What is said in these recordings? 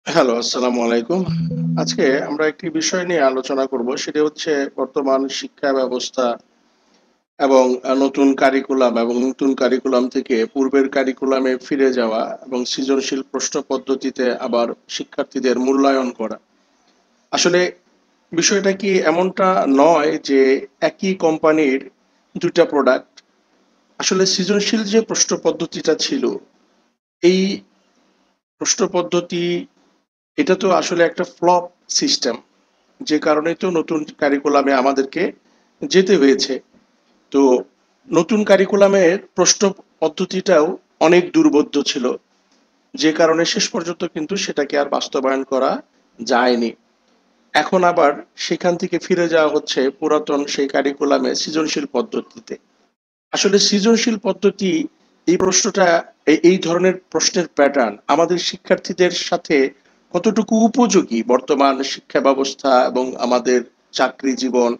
Hello, আসসালামু আলাইকুম। আজকে আমরা একটি বিষয় নিয়ে আলোচনা করব। সেটি হচ্ছে বর্তমান শিক্ষা ব্যবস্থা এবং নতুন কারিকুলাম এবং নতুন কারিকুলাম থেকে পূর্বের কারিকুলামে ফিরে যাওয়া এবং সৃজনশীল প্রশ্ন পদ্ধতিতে আবার শিক্ষার্থীদের মূল্যায়ন করা। আসলে বিষয়টা কি এমনটা নয় যে একই কোম্পানির ২ টা প্রোডাক্ট। আসলে সৃজনশীল যে প্রশ্ন পদ্ধতিটা ছিল, এই প্রশ্ন পদ্ধতি এটা তো আসলে একটা ফ্লপ সিস্টেম। যে কারণেই তো নতুন কারিকুলামে আমাদেরকে যেতে হয়েছে। তো নতুন কারিকুলামের প্রশ্ন পদ্ধতিটাও অনেক দুর্বোধ্য ছিল। যে কারণে শেষ পর্যন্ত কিন্তু সেটাকে আর বাস্তবায়ন করা যায়নি। এখন আবার সেখান থেকে ফিরে যাওয়া হচ্ছে পুরাতন সেই কারিকুলামে সৃজনশীল পদ্ধতিতে। আসলে সৃজনশীল পদ্ধতি এই প্রশ্নটা এই ধরনের প্রশ্নের প্যাটার্ন আমাদের শিক্ষার্থীদের সাথে কতটুকু উপযোগী বর্তমান শিক্ষা ব্যবস্থা এবং আমাদের চাকরি জীবন,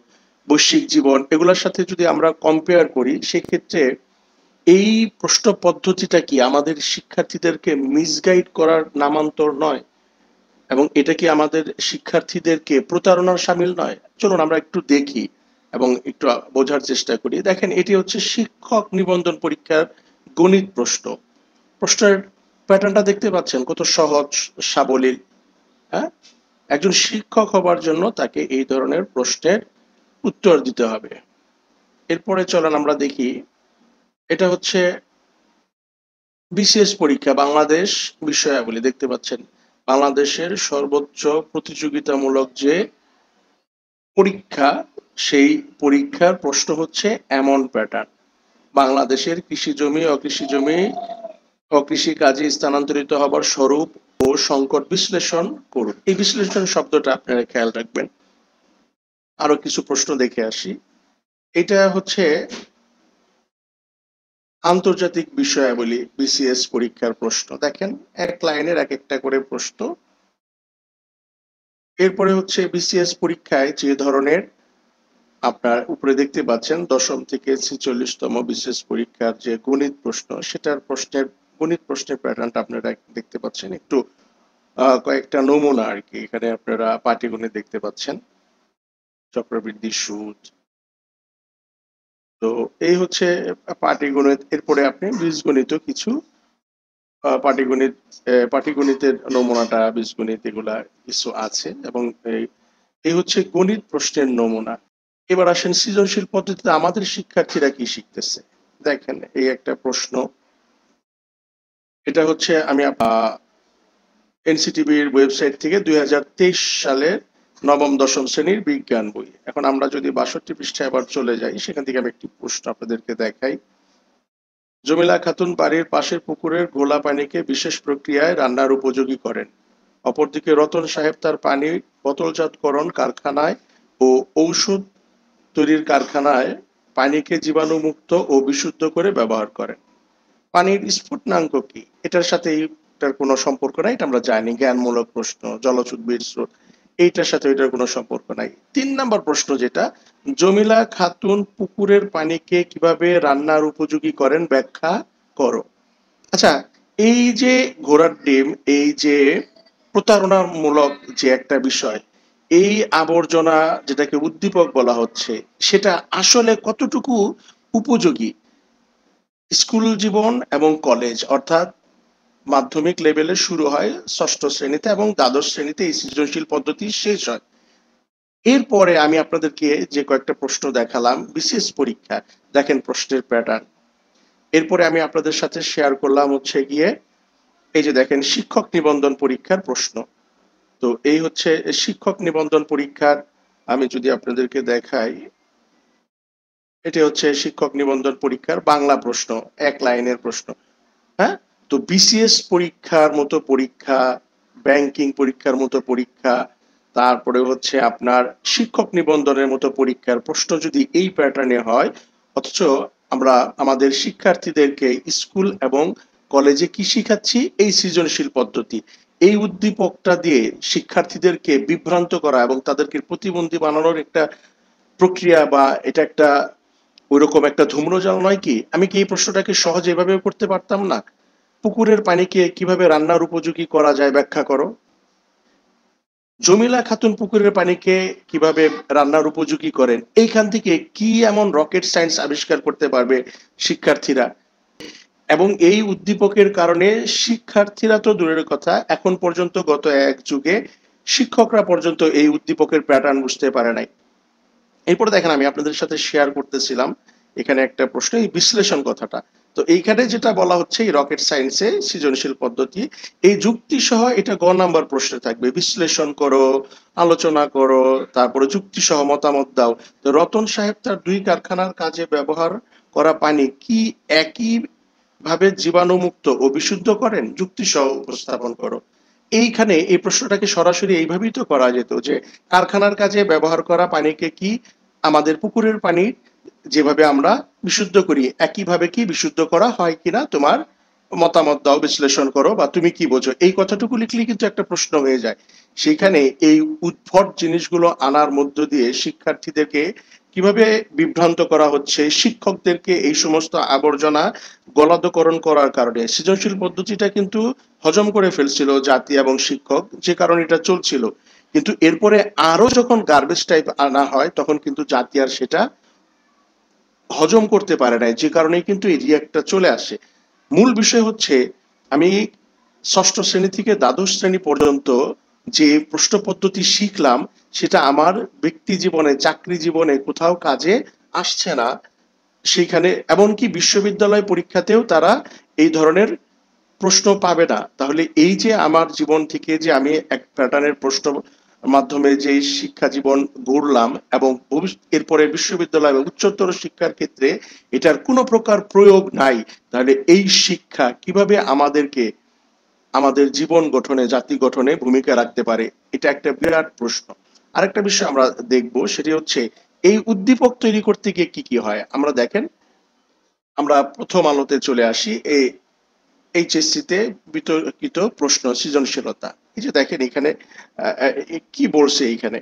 বৈশ্বিক জীবন এগুলোর সাথে যদি আমরা কম্পেয়ার করি সেক্ষেত্রে এই প্রশ্ন পদ্ধতিটা কি আমাদের শিক্ষার্থীদেরকে মিসগাইড করার নামান্তর নয়? এবং এটা কি আমাদের শিক্ষার্থীদেরকে প্রতারণার শামিল নয়? চলুন আমরা একটু দেখি এবং একটু বোঝার চেষ্টা করি। দেখেন এটি হচ্ছে শিক্ষক নিবন্ধন পরীক্ষার গণিত প্রশ্ন। প্রশ্নের প্যাটার্নটা দেখতে পাচ্ছেন কত সহজ সাবলীল, হ্যাঁ? একজন শিক্ষক হবার জন্য তাকে এই ধরনের প্রশ্নের উত্তর দিতে হবে। এরপরে চলেন আমরা দেখি, এটা হচ্ছে বিসিএস পরীক্ষা বাংলাদেশ বিষয়াবলী দেখতে পাচ্ছেন। বাংলাদেশের সর্বোচ্চ প্রতিযোগিতামূলক যে পরীক্ষা, সেই পরীক্ষার প্রশ্ন হচ্ছে এমন প্যাটার্ন। বাংলাদেশের কৃষিজমি, অকৃষিকাজে স্থানান্তরিত হবার স্বরূপ ও সংকট বিশ্লেষণ করুন। এই বিশ্লেষণ শব্দটা আপনারা খেয়াল রাখবেন। আরো কিছু প্রশ্ন দেখে আসি। এটা হচ্ছে আন্তর্জাতিক বিষয়াবলী বিসিএস পরীক্ষার প্রশ্ন। দেখেন এক লাইনের এক একটা করে প্রশ্ন। এরপরে হচ্ছে বিসিএস পরীক্ষায় যে ধরনের আপনার উপরে দেখতে পাচ্ছেন দশম থেকে ৪৬তম বিশেষ পরীক্ষার যে গণিত প্রশ্ন সেটার প্রশ্নের গণিত প্রশ্নের প্যাটার্নটা আপনারা দেখতে পাচ্ছেন একটু কয়েকটা নমুনা আর কি এখানে আপনারা পাটিগণিত দেখতে পাচ্ছেন, চক্রবৃদ্ধি সুদ। তো এই হচ্ছে পাটিগণিত। এরপরে আপনি বীজগণিত কিছু পাটিগণিত পাটিগণিতের নমুনাটা বীজগণিত এগুলা কিছু আছে এবং এই এই হচ্ছে গণিত প্রশ্নের নমুনা। এবার আসেন সৃজনশীল পদ্ধতিতে আমাদের শিক্ষার্থীরা কি শিখতেছে। দেখেন এই একটা প্রশ্ন। এটা হচ্ছে আমি এনসিটিবির ওয়েবসাইট থেকে ২০২৩ সালের নবম দশম শ্রেণীর বিজ্ঞান বই। এখন আমরা যদি ৬২ পৃষ্ঠায় আবার চলে যাই সেখান থেকে আমি একটি প্রশ্ন আপনাদেরকে দেখাই। জমিলা খাতুন বাড়ির পাশের পুকুরের ঘোলা পানিকে বিশেষ প্রক্রিয়ায় রান্নার উপযোগী করেন। অপরদিকে রতন সাহেব তার পানি বোতলজাতকরণ কারখানায় ও ঔষধ তৈরির কারখানায় পানিকে জীবাণুমুক্ত ও বিশুদ্ধ করে ব্যবহার করেন। পানির স্ফুটনাঙ্ক কি? এটার সাথে এইটার কোনো সম্পর্ক নাই, এটা আমরা জানি, জ্ঞানমূলক প্রশ্ন। জলজ উদ্ভিদ স্রোত এইটার সাথে এটার কোনো সম্পর্ক নাই। ৩ নম্বর প্রশ্ন যেটা, জমিলা খাতুন পুকুরের পানিকে কিভাবে রান্নার উপযোগী করেন ব্যাখ্যা করো। আচ্ছা, এই যে ঘোড়ার ডিম, এই যে প্রতারণামূলক যে একটা বিষয়, এই আবর্জনা যেটাকে উদ্দীপক বলা হচ্ছে সেটা আসলে কতটুকু উপযোগী স্কুল জীবন এবং কলেজ, অর্থাৎ মাধ্যমিক লেভেলে শুরু হয় ষষ্ঠ শ্রেণীতে এবং দ্বাদশ শ্রেণীতে এই সৃজনশীল পদ্ধতি শেষ হয়। এরপরে আমি আপনাদেরকে যে কয়েকটা প্রশ্ন দেখালাম বিশেষ পরীক্ষা, দেখেন প্রশ্নের প্যাটার্ন। এরপরে আমি আপনাদের সাথে শেয়ার করলাম হচ্ছে গিয়ে এই যে দেখেন শিক্ষক নিবন্ধন পরীক্ষার প্রশ্ন। তো এই হচ্ছে শিক্ষক নিবন্ধন পরীক্ষার, আমি যদি আপনাদেরকে দেখাই, এটি হচ্ছে শিক্ষক নিবন্ধন পরীক্ষার বাংলা প্রশ্ন, এক লাইনের প্রশ্ন। হ্যাঁ, তো বিসিএস পরীক্ষার মতো পরীক্ষা, ব্যাংকিং পরীক্ষার মতো পরীক্ষা, তারপরে হচ্ছে আপনার শিক্ষক নিবন্ধনের মতো পরীক্ষার প্রশ্ন যদি এই প্যাটার্নে হয়, অথচ আমরা আমাদের শিক্ষার্থীদেরকে স্কুল এবং কলেজে কি শিখাচ্ছি, এই সৃজনশীল পদ্ধতি, এই উদ্দীপকটা দিয়ে শিক্ষার্থীদেরকে বিভ্রান্ত করা এবং তাদেরকে প্রতিবন্ধী বানানোর একটা প্রক্রিয়া, বা এটা একটা ওইরকম একটা ধূম্রজাল নয় কি? আমি কি এই প্রশ্নটাকে সহজে এভাবে করতে পারতাম না? পুকুরের পানিকে কিভাবে রান্নার উপযোগী করা যায় ব্যাখ্যা করো। জমিলা খাতুন পুকুরের পানিকে কিভাবে রান্নার উপযোগী করেন, এইখান থেকে কি এমন রকেট সায়েন্স আবিষ্কার করতে পারবে শিক্ষার্থীরা, এবং এই উদ্দীপকের কারণে শিক্ষার্থীরা তো দূরের কথা, এখন পর্যন্ত গত এক যুগে শিক্ষকরা পর্যন্ত এই উদ্দীপকের প্যাটার্ন বুঝতে পারে নাই। এরপরে দেখেন, আমি আপনাদের সাথে শেয়ার করতেছিলাম এখানে একটা প্রশ্ন, এই বিশ্লেষণ কথাটা। তো এইখানে যেটা বলা হচ্ছে, এই রকেট সায়েন্সে সৃজনশীল পদ্ধতি, এই যুক্তি সহ এটা গ নাম্বার প্রশ্নে থাকবে, বিশ্লেষণ করো, আলোচনা করো, তারপরে যুক্তি সহ মতামত দাও। তো রতন সাহেব তার 2 কারখানার কাজে ব্যবহার করা পানি কি একই ভাবে জীবাণুমুক্ত ও বিশুদ্ধ করেন, যুক্তি সহ উপস্থাপন করো। এইখানে এই প্রশ্নটাকে সরাসরি এইভাবেই তো করা যেত যে কারখানার কাজে ব্যবহার করা পানিকে কি আমাদের পুকুরের পানি যেভাবে আমরা বিশুদ্ধ করি একইভাবে কি বিশুদ্ধ করা হয় কিনা, তোমার মতামত দাও, বিশ্লেষণ করো, বা তুমি কি বোঝো, এই কথাটুকু লিখলে কিন্তু একটা প্রশ্ন হয়ে যায়। সেইখানে এই উদ্ভট জিনিসগুলো আনার মধ্য দিয়ে শিক্ষার্থীদেরকে কিভাবে বিভ্রান্ত করা হচ্ছে, শিক্ষকদেরকে এই সমস্ত আবর্জনা গলাধকরণ করার কারণে সৃজনশীল পদ্ধতিটা কিন্তু হজম করে ফেলছিল জাতি এবং শিক্ষক, যে কারণে এটা চলছিল। কিন্তু এরপরে আরো যখন গার্বেজ টাইপ আনা হয়, তখন কিন্তু জাতি আর সেটা হজম করতে পারে নাই, যে কারণে কিন্তু এই রিয়াক্টটা চলে আসে। মূল বিষয় হচ্ছে, আমি ষষ্ঠ শ্রেণী থেকে দ্বাদশ শ্রেণী পর্যন্ত যে প্রশ্ন পদ্ধতি শিখলাম, সেটা আমার ব্যক্তি জীবনে, চাকরি জীবনে কোথাও কাজে আসছে না। সেখানে এমনকি বিশ্ববিদ্যালয় পরীক্ষাতেও তারা এই ধরনের প্রশ্ন পাবে না। তাহলে এই যে আমার জীবন থেকে যে আমি এক প্যাটার্নের প্রশ্ন মাধ্যমে যে শিক্ষা জীবন গড়লাম, এবং এরপরে বিশ্ববিদ্যালয় বা উচ্চতর শিক্ষার ক্ষেত্রে এটার কোনো প্রকার প্রয়োগ নাই, তাহলে এই শিক্ষা কিভাবে আমাদেরকে আমাদের জীবন গঠনে, জাতি গঠনে ভূমিকা রাখতে পারে, এটা একটা বিরাট প্রশ্ন। আরেকটা বিষয় আমরা দেখব, সেটি হচ্ছে এই উদ্দীপক তৈরি করতে গিয়ে কি কি হয়। আমরা দেখেন, আমরা প্রথম আলোতে চলে আসি, এই এইচএসসি তে বিতর্কিত প্রশ্ন সৃজনশীলতা। এই যে দেখেন এখানে কি বলছে, এইখানে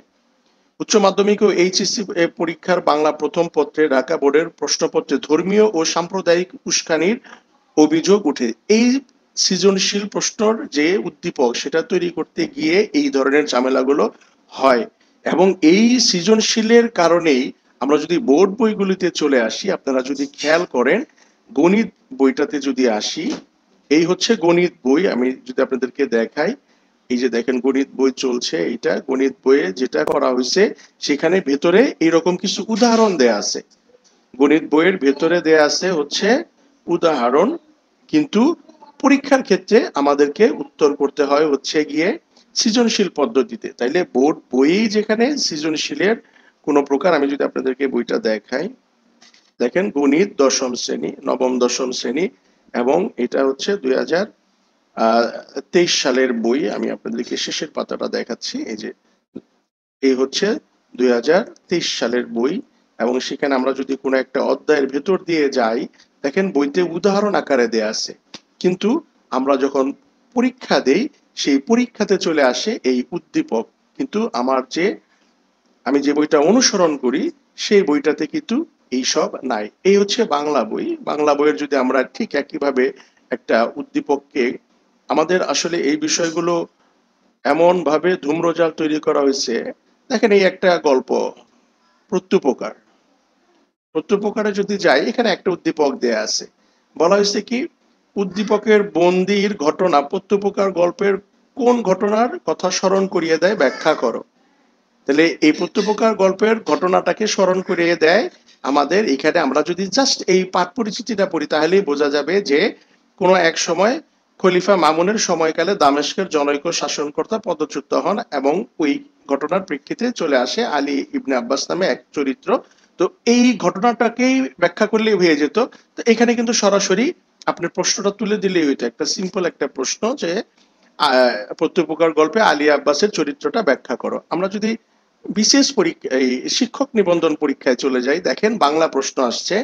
উচ্চ মাধ্যমিক ও এইচএসসি পরীক্ষার বাংলা প্রথম পত্রে ঢাকা বোর্ডের প্রশ্নপত্রে ধর্মীয় ও সাম্প্রদায়িক উস্কানির অভিযোগ উঠে। এই সৃজনশীল প্রশ্নর যে উদ্দীপক, সেটা তৈরি করতে গিয়ে এই ধরনের ঝামেলাগুলো হয়। এবং এই সৃজনশীলের কারণেই আমরা যদি বোর্ড বইগুলিতে চলে আসি, আপনারা যদি খেয়াল করেন, গণিত বইটাতে যদি আসি, এই হচ্ছে গণিত বই, আমি যদি আপনাদেরকে দেখাই, এই যে দেখেন গণিত বই চলছে, এইটা গণিত বইয়ে যেটা করা হয়েছে, সেখানে ভেতরে এইরকম কিছু উদাহরণ দেয়া আছে। গণিত বইয়ের ভেতরে দেয়া আছে হচ্ছে উদাহরণ, কিন্তু পরীক্ষার ক্ষেত্রে আমাদেরকে উত্তর করতে হয় হচ্ছে গিয়ে সৃজনশীল পদ্ধতিতে। তাইলে বোর্ড বই যেখানে সৃজনশীলের কোন প্রকার, আমি যদি আপনাদেরকে বইটা দেখাই, দেখেন গণিত দশম শ্রেণী, নবম দশম শ্রেণী, এবং এটা হচ্ছে 2023 সালের বই। আমি আপনাদেরকে শেষের পাতাটা দেখাচ্ছি, এই যে এই হচ্ছে 2023 সালের বই, এবং সেখানে আমরা যদি কোনো একটা অধ্যায়ের ভেতর দিয়ে যাই, দেখেন বইতে উদাহরণ আকারে দেয়া আছে, কিন্তু আমরা যখন পরীক্ষা দেই, সেই পরীক্ষাতে চলে আসে এই উদ্দীপক। কিন্তু আমি যে বইটা অনুসরণ করি, সেই বইটাতে কিন্তু এইসব নাই। এই হচ্ছে বাংলা বই। বাংলা বইয়ের যদি আমরা ঠিক একইভাবে একটা উদ্দীপককে, আমাদের আসলে এই বিষয়গুলো এমন ভাবে ধূম্রজাল তৈরি করা হয়েছে। দেখেন এই একটা গল্প, প্রত্যুপকার। প্রত্যুপকারে যদি যাই, এখানে একটা উদ্দীপক দেয়া আছে, বলা হয়েছে কি, উদ্দীপকের বন্দির ঘটনা প্রত্যুপকার গল্পের কোন ঘটনার কথা স্মরণ করিয়ে দেয়, ব্যাখ্যা করো। তাহলে এই প্রত্যুপকার গল্পের ঘটনাটাকে স্মরণ করিয়ে দেয় আমাদের। এখানে আমরা যদি জাস্ট এই পাঠ পরিচিতিটা পড়ি, তাহলেই বোঝা যাবে যে কোনো এক সময় খলিফা মামুনের সময়কালে দামেস্কের জনৈক শাসনকর্তা পদচ্যুত হন, এবং ওই ঘটনার প্রেক্ষিতে চলে আসে আলী ইবনে আব্বাস নামে এক চরিত্র। তো এই ঘটনাটাকেই ব্যাখ্যা করলেই হয়ে যেত। তো এখানে কিন্তু সরাসরি আপনি প্রশ্নটা তুলে দিলেই হইতো, একটা সিম্পল একটা প্রশ্ন যে প্রত্যুপকার গল্পে আলী আব্বাসের চরিত্রটা ব্যাখ্যা করো। আমরা যদি বিশেষ পরীক্ষা, এই শিক্ষক নিবন্ধন পরীক্ষায় চলে যাই, দেখেন বাংলা প্রশ্ন আসছে,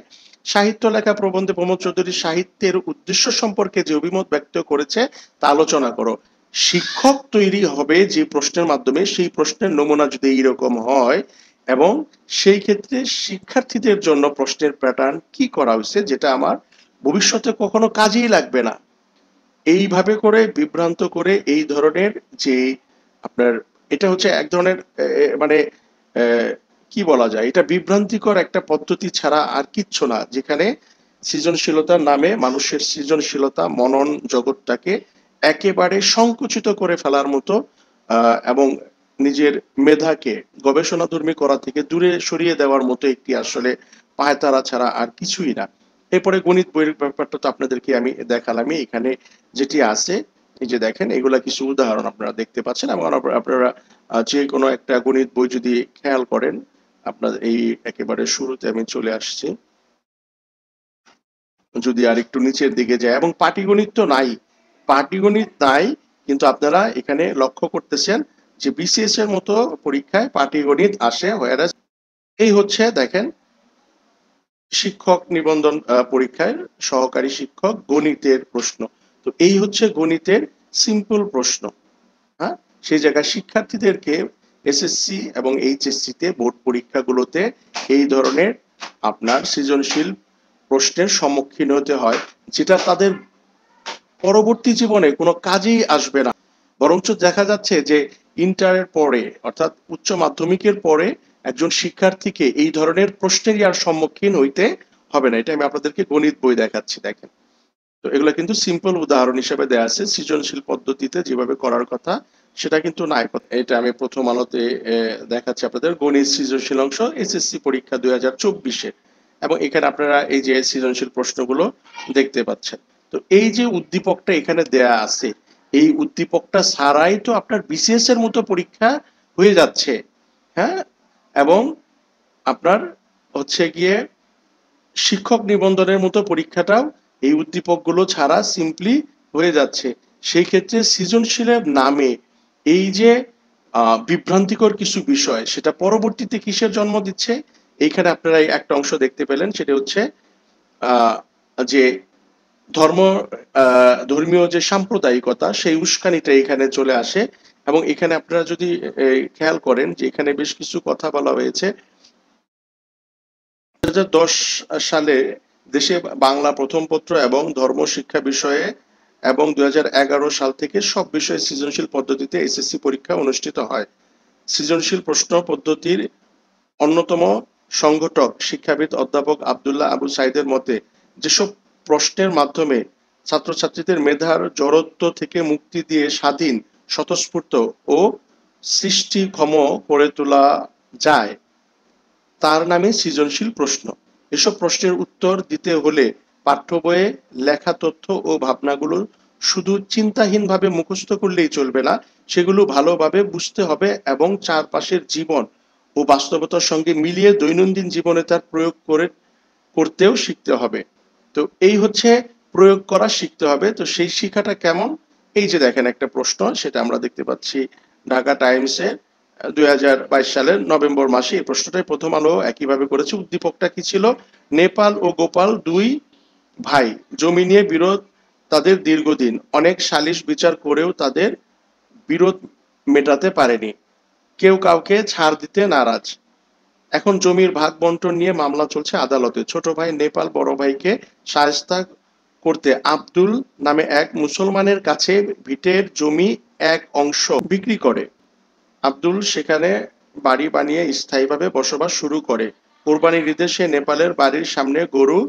সাহিত্য লেখা প্রবন্ধে প্রমোদ চৌধুরী সাহিত্যের উদ্দেশ্য সম্পর্কে যে অভিমত ব্যক্ত করেছে তা আলোচনা করো। শিক্ষক তৈরি হবে যে প্রশ্নের মাধ্যমে, সেই প্রশ্নের নমুনা যদি এইরকম হয়, এবং সেই ক্ষেত্রে শিক্ষার্থীদের জন্য প্রশ্নের প্যাটার্ন কি করা হয়েছে, যেটা আমার ভবিষ্যতে কখনো কাজেই লাগবে না, এইভাবে করে বিভ্রান্ত করে এই ধরনের যে আপনার এটা হচ্ছে এক ধরনের মানে কি বলা যায়, এটা বিভ্রান্তিকর একটা পদ্ধতি ছাড়া আর কিচ্ছু না, যেখানে সৃজনশীলতার নামে মানুষের সৃজনশীলতা মনন জগৎটাকে একেবারে সংকুচিত করে ফেলার মতো এবং নিজের মেধাকে গবেষণাধর্মী করা থেকে দূরে সরিয়ে দেওয়ার মতো একটি আসলে পায়তারা ছাড়া আর কিছুই না। এরপরে গণিত বইয়ের ব্যাপারটা তো আপনাদেরকে আমি দেখালামই। এখানে যেটি আছে, এই যে দেখেন, এগুলা কিছু উদাহরণ আপনারা দেখতে পাচ্ছেন, এবং আপনারা যে কোনো একটা গণিত বই যদি খেয়াল করেন, আপনার এই একেবারে শুরুতে আমি চলে আসছি, যদি আর একটু নিচের দিকে যায়, এবং পাটিগণিত তো নাই, পাটিগণিত নাই, কিন্তু আপনারা এখানে লক্ষ্য করতেছেন যে বিসিএস এর মতো পরীক্ষায় পাটিগণিত আসে। এই হচ্ছে দেখেন শিক্ষক নিবন্ধন পরীক্ষায় সহকারী শিক্ষক গণিতের প্রশ্ন। তো এই হচ্ছে গণিতের সিম্পল প্রশ্ন। হ্যাঁ, সেই জায়গায় শিক্ষার্থীদেরকে এসএসসি এবং এইচএসসি তে বোর্ড পরীক্ষাগুলোতে এই ধরনের আপনার সৃজনশীল প্রশ্নের সম্মুখীন হতে হয়, যেটা তাদের পরবর্তী জীবনে কোনো কাজেই আসবে না। বরঞ্চ দেখা যাচ্ছে যে ইন্টারের পরে, অর্থাৎ উচ্চ মাধ্যমিকের পরে একজন শিক্ষার্থীকে এই ধরনের প্রশ্নেরই আর সম্মুখীন হইতে হবে না। এটা আমি আপনাদেরকে গণিত বই দেখাচ্ছি, দেখেন। তো এগুলো কিন্তু সিম্পল উদাহরণ হিসেবে দেয়া আছে, সৃজনশীল পদ্ধতিতে যেভাবে করার কথা সেটা কিন্তু নাই। এটা আমি প্রথম আলোতে দেখাচ্ছি আপনাদের, গণিত সৃজনশীল অংশ এসএসসি পরীক্ষা 2024-এ, এবং এখানে আপনারা এই যে সৃজনশীল প্রশ্নগুলো দেখতে পাচ্ছেন। তো এই যে উদ্দীপকটা এখানে দেয়া আছে, এই উদ্দীপকটা ছাড়াই তো আপনার বিসিএস এর মতো পরীক্ষা হয়ে যাচ্ছে। হ্যাঁ, এবং আপনার হচ্ছে গিয়ে শিক্ষক নিবন্ধনের মতো পরীক্ষাটাও এই উদ্দীপকগুলো ছাড়া সিম্পলি হয়ে যাচ্ছে। সেই ক্ষেত্রে সৃজনশীলের নামে এই যে বিভ্রান্তিকর কিছু বিষয়, সেটা পরবর্তীতে কিসের জন্ম দিচ্ছে? এইখানে আপনারা একটা অংশ দেখতে পেলেন, সেটা হচ্ছে যে ধর্মীয় যে সাম্প্রদায়িকতা, সেই উস্কানিটা এখানে চলে আসে। এবং এখানে আপনারা যদি খেয়াল করেন যে এখানে বেশ কিছু কথা বলা হয়েছে। 2010 সালে দেশে বাংলা প্রথম পত্র এবং ধর্ম শিক্ষা বিষয়ে এবং 2011 সাল থেকে সব বিষয়ে সৃজনশীল পদ্ধতিতে এসএসসি পরীক্ষা অনুষ্ঠিত হয়। সৃজনশীল প্রশ্ন পদ্ধতির অন্যতম সংগঠক শিক্ষাবিদ অধ্যাপক আব্দুল্লাহ আবু সাইদের মতে, যেসব প্রশ্নের মাধ্যমে ছাত্রছাত্রীদের মেধার জড়ত্ব থেকে মুক্তি দিয়ে স্বাধীন, স্বতঃস্ফূর্ত ও সৃষ্টিক্ষম করে তোলা যায়, তার নামে সৃজনশীল প্রশ্ন। এসব প্রশ্নের উত্তর দিতে হলে পাঠ্য বইয়ে লেখা তথ্য ও ভাবনাগুলো শুধু চিন্তাহীনভাবে মুখস্থ করলেই চলবে না, সেগুলো ভালোভাবে বুঝতে হবে এবং চারপাশের জীবন ও বাস্তবতার সঙ্গে মিলিয়ে দৈনন্দিন জীবনে তার প্রয়োগ করতেও শিখতে হবে। তো এই হচ্ছে প্রয়োগ করা শিখতে হবে। তো সেই শিক্ষাটা কেমন? এই যে দেখেন একটা প্রশ্ন, সেটা আমরা দেখতে পাচ্ছি ঢাকা টাইমসে 2022 সালের নভেম্বর মাসে। এই প্রশ্নটাই প্রথম আলো একইভাবে করেছে। উদ্দীপকটা কি ছিল? নেপাল ও গোপাল দুই ভাই, জমি নিয়ে বিরোধ তাদের দীর্ঘদিন, অনেক সালিশ বিচার করেও তাদের বিরোধ মেটাতে পারেনি, কেউ কাউকে ছাড় দিতে নারাজ। এখন জমির ভাগ বন্টন নিয়ে মামলা চলছে আদালতে। ছোট ভাই নেপাল বড় ভাইকে শায়েস্তা করতে আব্দুল নামে এক মুসলমানের কাছে ভিটের জমি এক অংশ বিক্রি করে। আব্দুল সেখানে বাড়ি বানিয়ে স্থায়ীভাবে বসবাস শুরু করে। কোরবানির ঈদে সে নেপালের বাড়ির সামনে গরু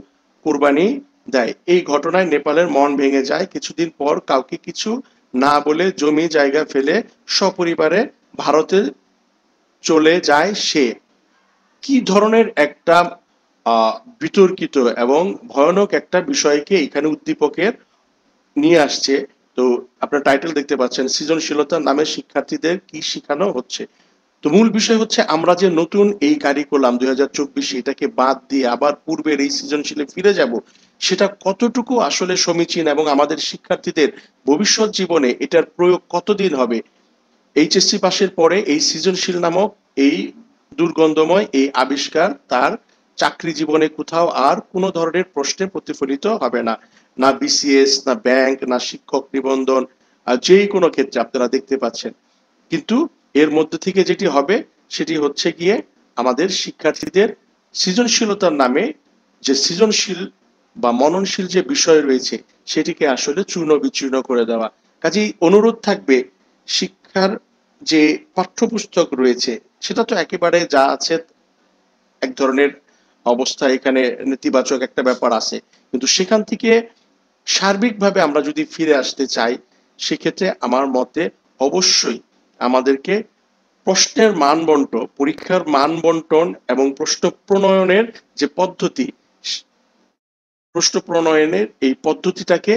কোরবানি দেয়। এই ঘটনায় নেপালের মন ভেঙে যায়। কিছুদিন পর কাউকে কিছু না বলে জমি জায়গা ফেলে সপরিবারে ভারতে চলে যায় সে। কি ধরনের একটা বিতর্কিত এবং ভয়ানক একটা বিষয়কে এখানে উদ্দীপকের নিয়ে আসছে। তো আপনার টাইটেল দেখতে পাচ্ছেন, সৃজনশীলতার নামে শিক্ষার্থীদের কি শেখানো হচ্ছে। তো মূল বিষয় হচ্ছে, আমরা যে নতুন এই কারিকুলাম 2024 এটাকে বাদ দিয়ে আবার পূর্বের এই সৃজনশীলে ফিরে যাব, সেটা কতটুকু আসলে সমীচীন এবং আমাদের শিক্ষার্থীদের ভবিষ্যৎ জীবনে এটার প্রয়োগ কতদিন হবে। এইচএসসি পাশের পরে এই সৃজনশীল নামক এই দুর্গন্ধময় এই আবিষ্কার তার চাকরি জীবনে কোথাও আর কোনো ধরনের প্রশ্নে প্রতিফলিত হবে না। না বিসিএস, না ব্যাংক, না শিক্ষক নিবন্ধন, যেই কোনো ক্ষেত্রে আপনারা দেখতে পাচ্ছেন। কিন্তু এর মধ্যে থেকে যেটি হবে সেটি হচ্ছে গিয়ে আমাদের শিক্ষার্থীদের সৃজনশীলতার নামে যে সৃজনশীল বা মননশীল যে বিষয় রয়েছে, সেটিকে আসলে চূর্ণ বিচূর্ণ করে দেওয়া। কাজেই অনুরোধ থাকবে, শিক্ষার যে পাঠ্যপুস্তক রয়েছে সেটা তো একেবারে যা আছে এক ধরনের অবস্থা, এখানে নেতিবাচক একটা ব্যাপার আছে, কিন্তু সেখান থেকে সার্বিকভাবে আমরা যদি ফিরে আসতে চাই সেক্ষেত্রে আমার মতে অবশ্যই আমাদেরকে প্রশ্নের মান বন্টন, পরীক্ষার মান বন্টন এবং প্রশ্ন প্রণয়নের যে পদ্ধতি, প্রশ্ন প্রণয়নের এই পদ্ধতিটাকে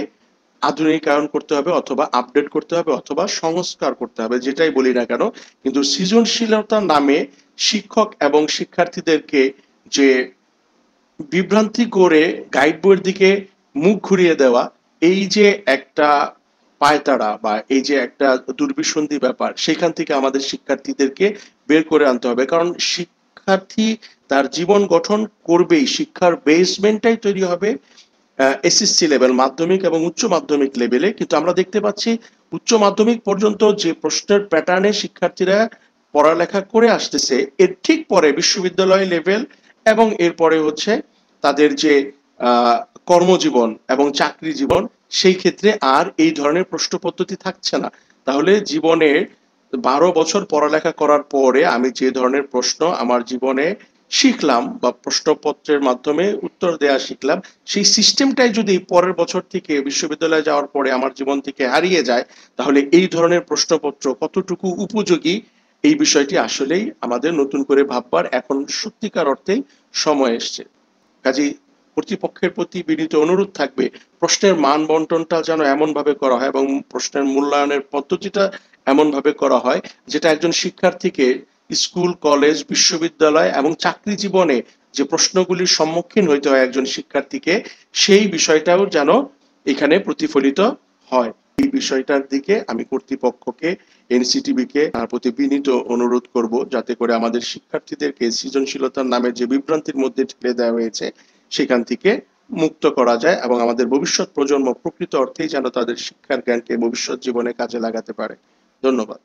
আধুনিকায়ন করতে হবে অথবা আপডেট করতে হবে অথবা সংস্কার করতে হবে, যেটাই বলি না কেন। কিন্তু সৃজনশীলতার নামে শিক্ষক এবং শিক্ষার্থীদেরকে যে বিভ্রান্তি করে গাইড বইয়ের দিকে মুখ ঘুরিয়ে দেওয়া, এই যে একটা পায়তারা বা এই যে একটা দুর্বিসন্ধি ব্যাপার, সেখান থেকে আমাদের শিক্ষার্থীদেরকে বের করে আনতে হবে। কারণ শিক্ষার্থী তার জীবন গঠন করবেই, শিক্ষার বেসমেন্টটাই তৈরি হবে এসএসসি লেভেল, মাধ্যমিক এবং উচ্চ মাধ্যমিক লেভেলে। কিন্তু আমরা দেখতে পাচ্ছি উচ্চ মাধ্যমিক পর্যন্ত যে প্রশ্নের প্যাটার্নে শিক্ষার্থীরা পড়ালেখা করে আসতেছে, এর ঠিক পরে বিশ্ববিদ্যালয় লেভেল এবং এরপরে হচ্ছে তাদের যে আহ, কর্মজীবন এবং চাকরি জীবন, সেই ক্ষেত্রে আর এই ধরনের প্রশ্ন পদ্ধতি থাকছে না। তাহলে জীবনে 12 বছর পড়ালেখা করার পরে আমি যে ধরনের প্রশ্ন আমার জীবনে শিখলাম বা প্রশ্নপত্রের মাধ্যমে উত্তর দেওয়া শিখলাম, সেই সিস্টেমটাই যদি পরের বছর থেকে বিশ্ববিদ্যালয়ে যাওয়ার পরে আমার জীবন থেকে হারিয়ে যায়, তাহলে এই ধরনের প্রশ্নপত্র কতটুকু উপযোগী, এই বিষয়টি আসলেই আমাদের নতুন করে ভাববার এখন সত্যিকার অর্থেই সময় এসছে। কাজেই কর্তৃপক্ষের প্রতি বিনীত অনুরোধ থাকবে প্রশ্নের মান বন্টনটা যেন এমন ভাবে করা হয় এবং প্রশ্নের মূল্যায়নের পদ্ধতিটা এমন ভাবে করা হয় যেটা একজন শিক্ষার্থীকে স্কুল, কলেজ, বিশ্ববিদ্যালয় এবং চাকরি জীবনে যে প্রশ্নগুলির সম্মুখীন হইতে হয় একজন শিক্ষার্থীকে, সেই বিষয়টাও যেন এখানে প্রতিফলিত হয়। এই বিষয়টার দিকে আমি কর্তৃপক্ষকে, এনসিটিবি কে তার প্রতি বিনীত অনুরোধ করব, যাতে করে আমাদের শিক্ষার্থীদেরকে সৃজনশীলতার নামে যে বিভ্রান্তির মধ্যে ঠেলে দেওয়া হয়েছে সেখান থেকে মুক্ত করা যায় এবং আমাদের ভবিষ্যৎ প্রজন্ম প্রকৃত অর্থেই যেন তাদের শিক্ষার জ্ঞানকে ভবিষ্যৎ জীবনে কাজে লাগাতে পারে। ধন্যবাদ।